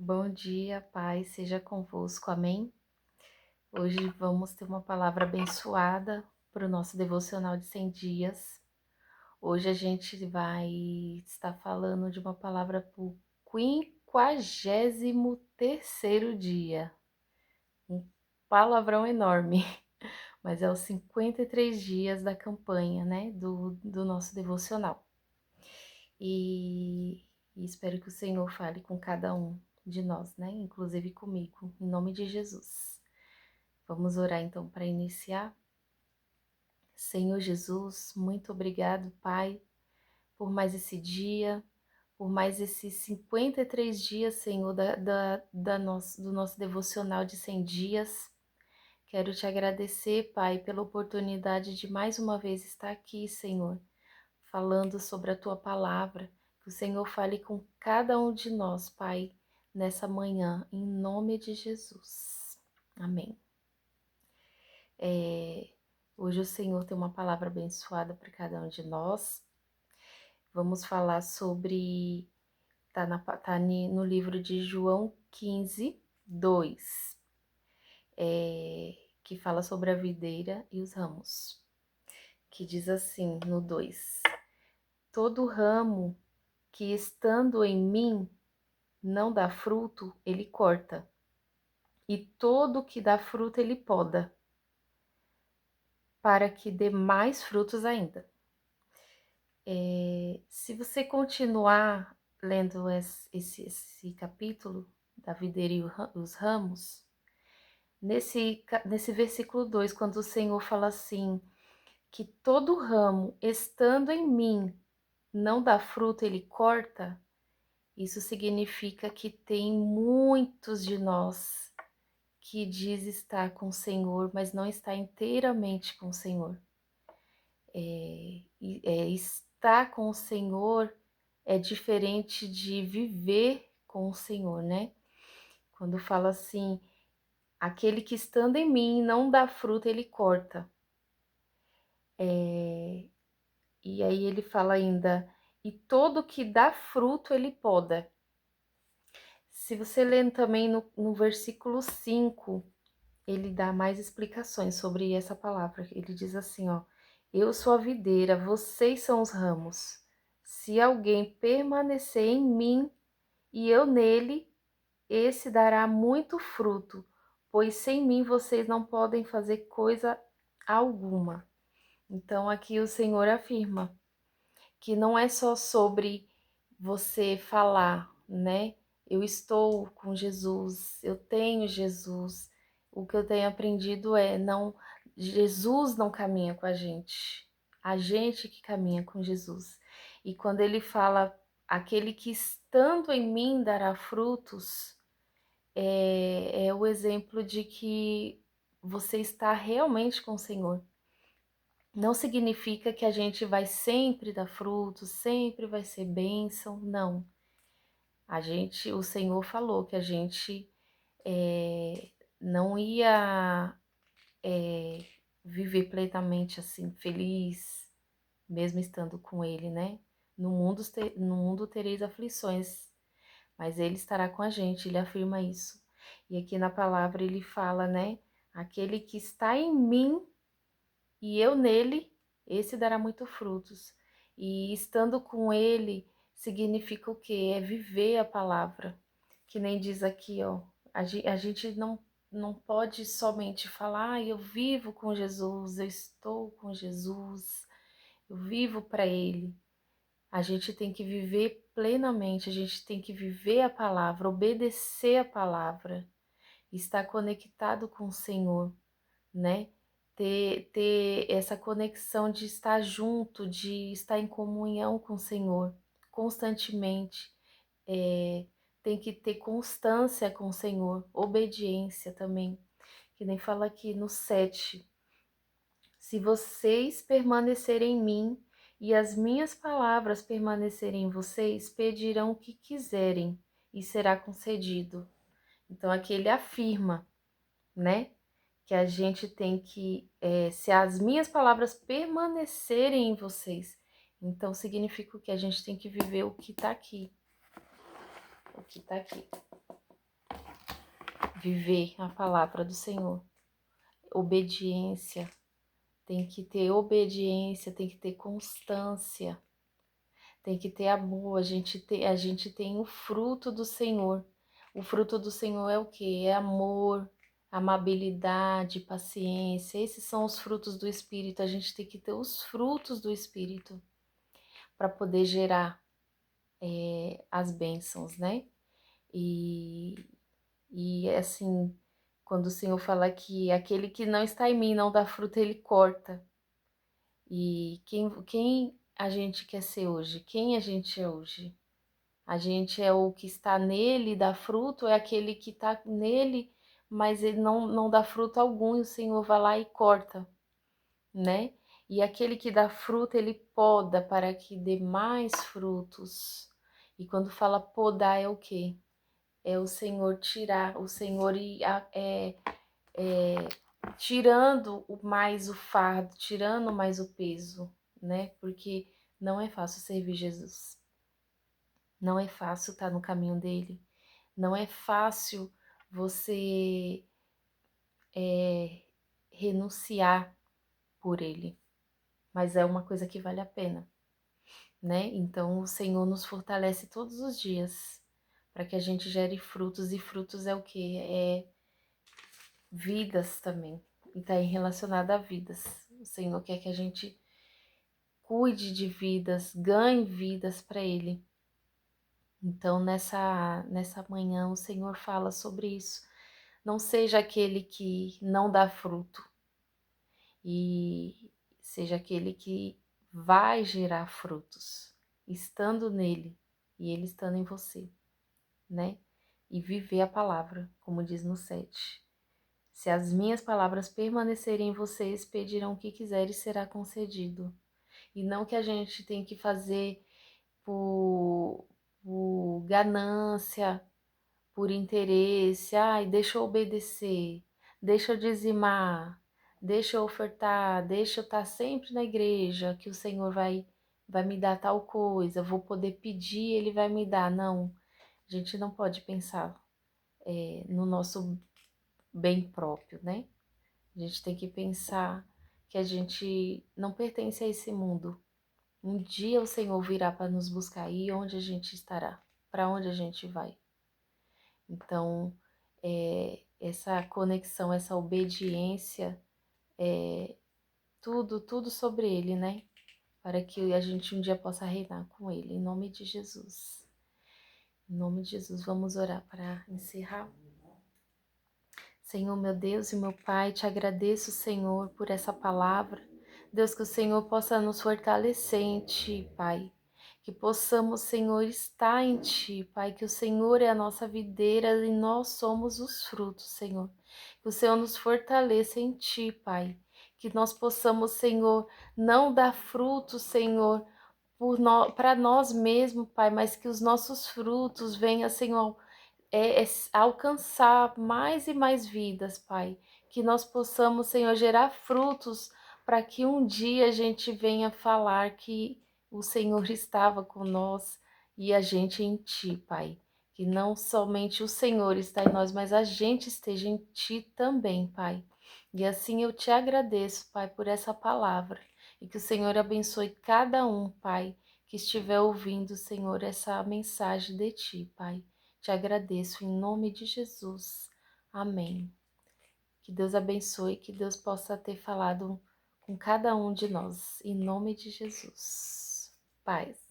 Bom dia, paz seja convosco, amém? Hoje vamos ter uma palavra abençoada para o nosso devocional de 100 dias. Hoje a gente vai estar falando de uma palavra para o 53º dia. Um palavrão enorme, mas é os 53 dias da campanha, né, do nosso devocional. E espero que o Senhor fale com cada um de nós, né? Inclusive comigo, em nome de Jesus. Vamos orar então para iniciar. Senhor Jesus, muito obrigado, Pai, por mais esse dia, por mais esses 53 dias, Senhor, do nosso devocional de 100 dias. Quero te agradecer, Pai, pela oportunidade de mais uma vez estar aqui, Senhor, falando sobre a tua palavra. Que o Senhor fale com cada um de nós, Pai, nessa manhã, em nome de Jesus. Amém. Hoje o Senhor tem uma palavra abençoada para cada um de nós. Vamos falar sobre, no livro de João 15, 2, que fala sobre a videira e os ramos, que diz assim no 2: todo ramo que estando em mim não dá fruto, ele corta, e todo que dá fruto ele poda, para que dê mais frutos ainda. Se você continuar lendo esse capítulo da videira e os ramos, nesse versículo 2, quando o Senhor fala assim, que todo ramo estando em mim não dá fruto, ele corta, isso significa que tem muitos de nós que diz estar com o Senhor, mas não está inteiramente com o Senhor. Estar com o Senhor é diferente de viver com o Senhor, né? Quando fala assim, aquele que estando em mim não dá fruto, ele corta. E aí ele fala ainda, e todo que dá fruto, ele poda. Se você ler também no versículo 5, ele dá mais explicações sobre essa palavra. Ele diz assim, ó: eu sou a videira, vocês são os ramos. Se alguém permanecer em mim e eu nele, esse dará muito fruto, pois sem mim vocês não podem fazer coisa alguma. Então aqui o Senhor afirma que não é só sobre você falar, né? Eu estou com Jesus, eu tenho Jesus. O que eu tenho aprendido é não, Jesus não caminha com a gente que caminha com Jesus. E quando ele fala, aquele que estando em mim dará frutos, é o exemplo de que você está realmente com o Senhor. Não significa que a gente vai sempre dar frutos, sempre vai ser bênção, não. O Senhor falou que a gente não ia viver plenamente assim, feliz, mesmo estando com Ele, né? No mundo tereis aflições, mas Ele estará com a gente, Ele afirma isso. E aqui na palavra Ele fala, né? Aquele que está em mim e eu nele, esse dará muito frutos. E estando com ele significa o quê? É viver a palavra. Que nem diz aqui, ó, a gente não pode somente falar, eu vivo com Jesus, eu estou com Jesus, eu vivo para ele. A gente tem que viver plenamente, a gente tem que viver a palavra, obedecer a palavra, estar conectado com o Senhor, né? Ter essa conexão de estar junto, de estar em comunhão com o Senhor constantemente. Tem que ter constância com o Senhor, obediência também. Que nem fala aqui no 7. Se vocês permanecerem em mim e as minhas palavras permanecerem em vocês, pedirão o que quiserem e será concedido. Então aqui ele afirma, né? Que a gente tem que, se as minhas palavras permanecerem em vocês, então significa que a gente tem que viver o que tá aqui. O que tá aqui. viver a palavra do Senhor. Obediência, tem que ter obediência, tem que ter constância, tem que ter amor. A gente tem o fruto do Senhor. O fruto do Senhor é o quê? É amor, amabilidade, paciência. Esses são os frutos do Espírito. A gente tem que ter os frutos do Espírito para poder gerar as bênçãos, né? E assim, quando o Senhor fala que aquele que não está em mim não dá fruto, ele corta. E quem a gente quer ser hoje? Quem a gente é hoje? A gente é o que está nele, dá fruto, ou é aquele que está nele, mas ele não dá fruto algum e o Senhor vai lá e corta, né? E aquele que dá fruto, ele poda para que dê mais frutos. E quando fala podar, é o quê? É o Senhor tirar, o Senhor tirando mais o fardo, tirando mais o peso, né? Porque não é fácil servir Jesus. Não é fácil estar no caminho dele. Não é fácil você renunciar por ele. Mas é uma coisa que vale a pena, né? Então o Senhor nos fortalece todos os dias para que a gente gere frutos. E frutos é o quê? É vidas também. E está relacionado a vidas. O Senhor quer que a gente cuide de vidas, ganhe vidas para Ele. Então, nessa manhã, o Senhor fala sobre isso. Não seja aquele que não dá fruto, e seja aquele que vai gerar frutos, estando nele e ele estando em você, né? E viver a palavra, como diz no 7. Se as minhas palavras permanecerem em vocês, pedirão o que quiserem e será concedido. E não que a gente tem que fazer por ganância, por interesse. Ai, deixa eu obedecer, deixa eu dizimar, deixa eu ofertar, deixa eu estar sempre na igreja, que o Senhor vai me dar tal coisa, eu vou poder pedir, Ele vai me dar. Não, a gente não pode pensar no nosso bem próprio, né? A gente tem que pensar que a gente não pertence a esse mundo. Um dia o Senhor virá para nos buscar, e onde a gente estará? Para onde a gente vai? Então, essa conexão, essa obediência, tudo sobre Ele, né? Para que a gente um dia possa reinar com Ele, em nome de Jesus. Em nome de Jesus, vamos orar para encerrar. Senhor, meu Deus e meu Pai, te agradeço, Senhor, por essa palavra. Deus, que o Senhor possa nos fortalecer em Ti, Pai. Que possamos, Senhor, estar em Ti, Pai. Que o Senhor é a nossa videira e nós somos os frutos, Senhor. Que o Senhor nos fortaleça em Ti, Pai. Que nós possamos, Senhor, não dar frutos, Senhor, para nós mesmos, Pai, mas que os nossos frutos venham, Senhor, alcançar mais e mais vidas, Pai. Que nós possamos, Senhor, gerar frutos para que um dia a gente venha falar que o Senhor estava com nós e a gente em Ti, Pai. Que não somente o Senhor está em nós, mas a gente esteja em Ti também, Pai. E assim eu te agradeço, Pai, por essa palavra. E que o Senhor abençoe cada um, Pai, que estiver ouvindo, Senhor, essa mensagem de Ti, Pai. Te agradeço em nome de Jesus. Amém. Que Deus abençoe, que Deus possa ter falado com cada um de nós. Em nome de Jesus. Paz.